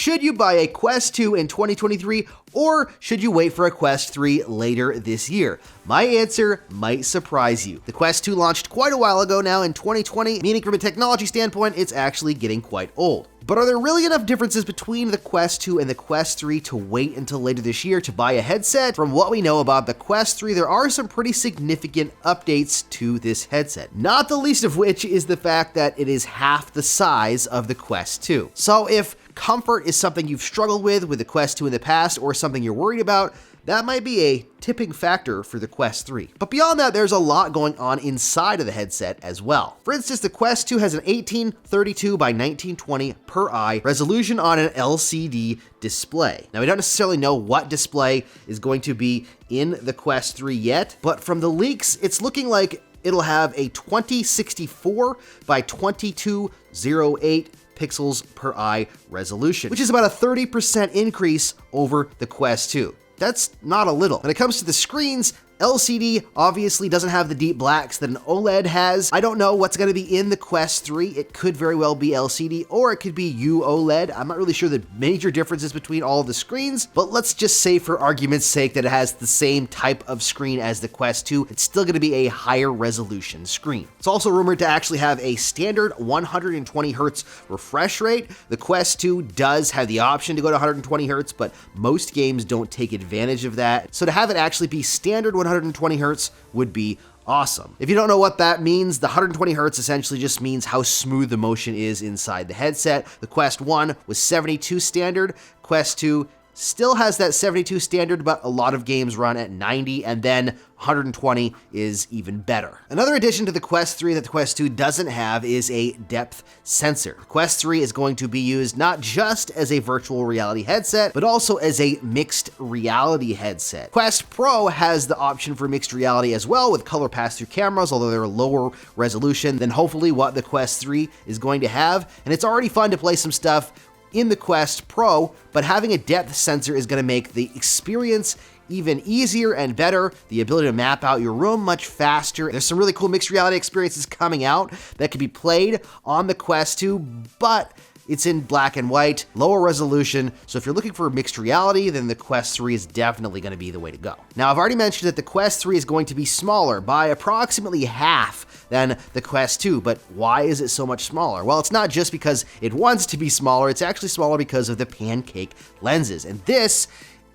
Should you buy a Quest 2 in 2023, or should you wait for a Quest 3 later this year? My answer might surprise you. The Quest 2 launched quite a while ago now in 2020, meaning from a technology standpoint, it's actually getting quite old. But are there really enough differences between the Quest 2 and the Quest 3 to wait until later this year to buy a headset? From what we know about the Quest 3, there are some pretty significant updates to this headset, not the least of which is the fact that it is half the size of the Quest 2. So if comfort is something you've struggled with the Quest 2 in the past, or something you're worried about, that might be a tipping factor for the Quest 3. But beyond that, there's a lot going on inside of the headset as well. For instance, the Quest 2 has an 1832 by 1920 per eye resolution on an LCD display. Now, we don't necessarily know what display is going to be in the Quest 3 yet, but from the leaks, it's looking like it'll have a 2064 by 2208 pixels per eye resolution, which is about a 30% increase over the Quest 2. That's not a little. When it comes to the screens, LCD obviously doesn't have the deep blacks that an OLED has. I don't know what's going to be in the Quest 3. It could very well be LCD, or it could be UOLED. I'm not really sure the major differences between all of the screens, but let's just say for argument's sake that it has the same type of screen as the Quest 2. It's still going to be a higher resolution screen. It's also rumored to actually have a standard 120 Hz refresh rate. The Quest 2 does have the option to go to 120 Hz, but most games don't take advantage of that. So to have it actually be standard 120 Hz would be awesome. If you don't know what that means, the 120 Hz essentially just means how smooth the motion is inside the headset. The Quest 1 was 72 standard, Quest 2 still has that 72 standard, but a lot of games run at 90, and then 120 is even better. Another addition to the Quest 3 that the Quest 2 doesn't have is a depth sensor. The Quest 3 is going to be used not just as a virtual reality headset, but also as a mixed reality headset. Quest Pro has the option for mixed reality as well, with color pass-through cameras, although they're lower resolution than hopefully what the Quest 3 is going to have, and it's already fun to play some stuff in the Quest Pro, but having a depth sensor is going to make the experience even easier and better, the ability to map out your room much faster. There's some really cool mixed reality experiences coming out that can be played on the Quest 2, but it's in black and white, lower resolution, so if you're looking for mixed reality, then the Quest 3 is definitely going to be the way to go. Now, I've already mentioned that the Quest 3 is going to be smaller by approximately half than the Quest 2, but why is it so much smaller? Well, it's not just because it wants to be smaller, it's actually smaller because of the pancake lenses, and this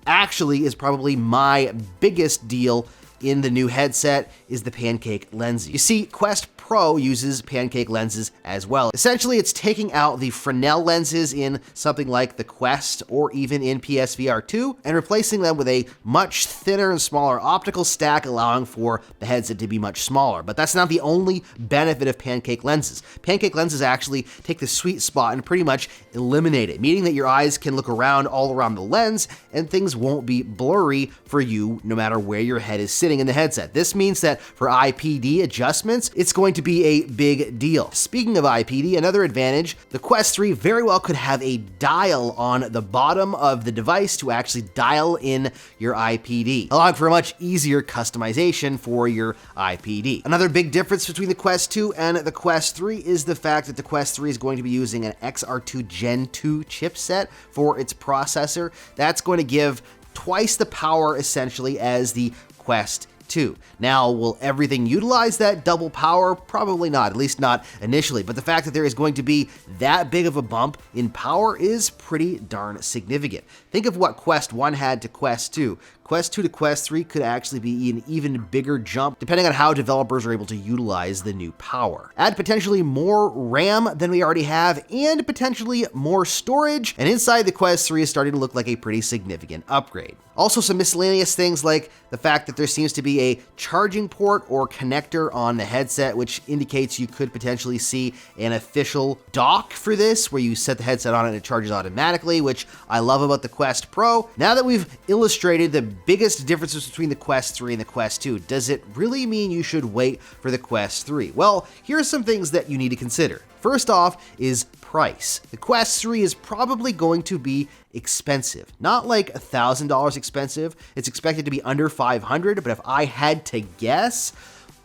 actually is probably my biggest deal in the new headset is the pancake lens. You see, Quest Pro uses pancake lenses as well. Essentially, it's taking out the Fresnel lenses in something like the Quest or even in PSVR 2 and replacing them with a much thinner and smaller optical stack, allowing for the headset to be much smaller. But that's not the only benefit of pancake lenses. Pancake lenses actually take the sweet spot and pretty much eliminate it, meaning that your eyes can look around all around the lens and things won't be blurry for you no matter where your head is sitting in the headset. This means that for IPD adjustments, it's going to be a big deal. Speaking of IPD, another advantage, the Quest 3 very well could have a dial on the bottom of the device to actually dial in your IPD, allowing for a much easier customization for your IPD. Another big difference between the Quest 2 and the Quest 3 is the fact that the Quest 3 is going to be using an XR2 Gen 2 chipset for its processor. That's going to give twice the power essentially as the Quest 2. Now, will everything utilize that double power? Probably not, at least not initially, but the fact that there is going to be that big of a bump in power is pretty darn significant. Think of what Quest 1 had to Quest 2. Quest 2 to Quest 3 could actually be an even bigger jump, depending on how developers are able to utilize the new power. Add potentially more RAM than we already have, and potentially more storage, and inside the Quest 3 is starting to look like a pretty significant upgrade. Also, some miscellaneous things like the fact that there seems to be a charging port or connector on the headset, which indicates you could potentially see an official dock for this, where you set the headset on and it charges automatically, which I love about the Quest Pro. Now that we've illustrated the biggest differences between the Quest 3 and the Quest 2, does it really mean you should wait for the Quest 3? Well, here are some things that you need to consider. First off is price. The Quest 3 is probably going to be expensive. Not like $1,000 expensive. It's expected to be under $500, but if I had to guess,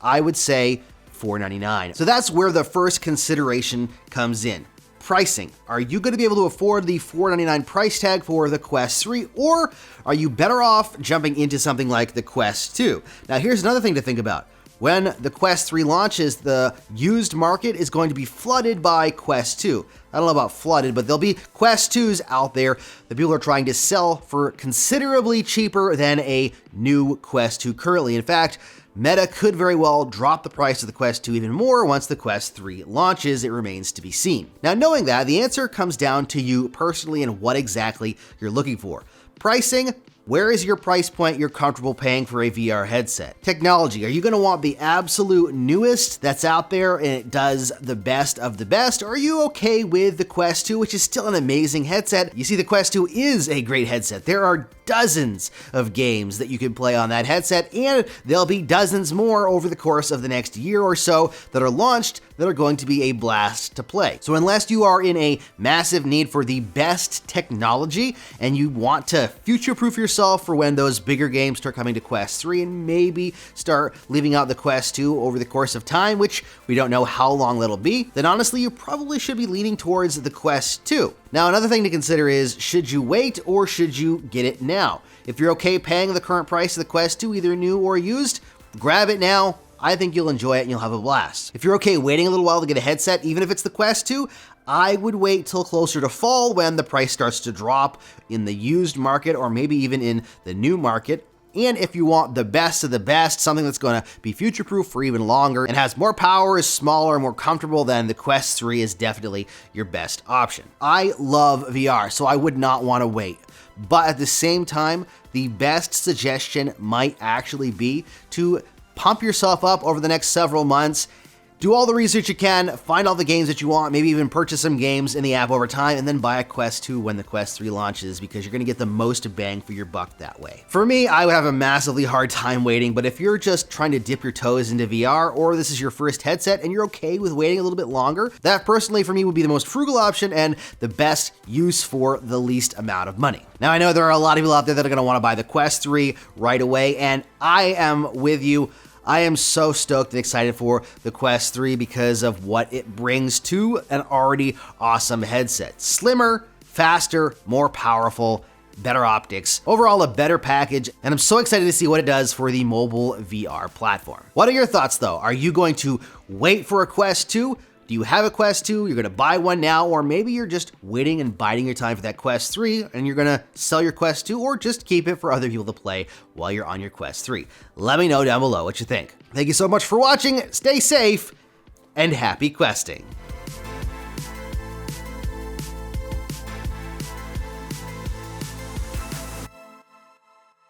I would say $499. So that's where the first consideration comes in. pricing. Are you going to be able to afford the $499 price tag for the Quest 3, or are you better off jumping into something like the Quest 2? Now, here's another thing to think about. When the Quest 3 launches, the used market is going to be flooded by Quest 2. I don't know about flooded, but there'll be Quest 2s out there that people are trying to sell for considerably cheaper than a new Quest 2 currently. In fact, Meta could very well drop the price of the Quest 2 even more once the Quest 3 launches. It remains to be seen. Now, knowing that, the answer comes down to you personally and what exactly you're looking for. Pricing. Where is your price point you're comfortable paying for a VR headset? Technology, are you going to want the absolute newest that's out there and it does the best of the best? Or are you okay with the Quest 2, which is still an amazing headset? You see, the Quest 2 is a great headset. There are dozens of games that you can play on that headset, and there'll be dozens more over the course of the next year or so that are launched that are going to be a blast to play. So unless you are in a massive need for the best technology and you want to future-proof yourself for when those bigger games start coming to Quest 3 and maybe start leaving out the Quest 2 over the course of time, which we don't know how long that'll be, then honestly you probably should be leaning towards the Quest 2. Now, another thing to consider is, should you wait or should you get it now? If you're okay paying the current price of the Quest 2, either new or used, grab it now. I think you'll enjoy it and you'll have a blast. If you're okay waiting a little while to get a headset, even if it's the Quest 2, I would wait till closer to fall when the price starts to drop in the used market or maybe even in the new market. And if you want the best of the best, something that's going to be future-proof for even longer and has more power, is smaller, more comfortable, then the Quest 3 is definitely your best option. I love VR, so I would not want to wait. But at the same time, the best suggestion might actually be to pump yourself up over the next several months. Do all the research you can, find all the games that you want, maybe even purchase some games in the app over time, and then buy a Quest 2 when the Quest 3 launches, because you're going to get the most bang for your buck that way. For me, I would have a massively hard time waiting, but if you're just trying to dip your toes into VR, or this is your first headset and you're okay with waiting a little bit longer, that personally for me would be the most frugal option and the best use for the least amount of money. Now, I know there are a lot of people out there that are going to want to buy the Quest 3 right away, and I am with you. I am so stoked and excited for the Quest 3 because of what it brings to an already awesome headset. Slimmer, faster, more powerful, better optics, overall a better package, and I'm so excited to see what it does for the mobile VR platform. What are your thoughts though? Are you going to wait for a Quest 2? Do you have a Quest 2? You're going to buy one now, or maybe you're just waiting and biding your time for that Quest 3 and you're going to sell your Quest 2 or just keep it for other people to play while you're on your Quest 3. Let me know down below what you think. Thank you so much for watching. Stay safe and happy questing.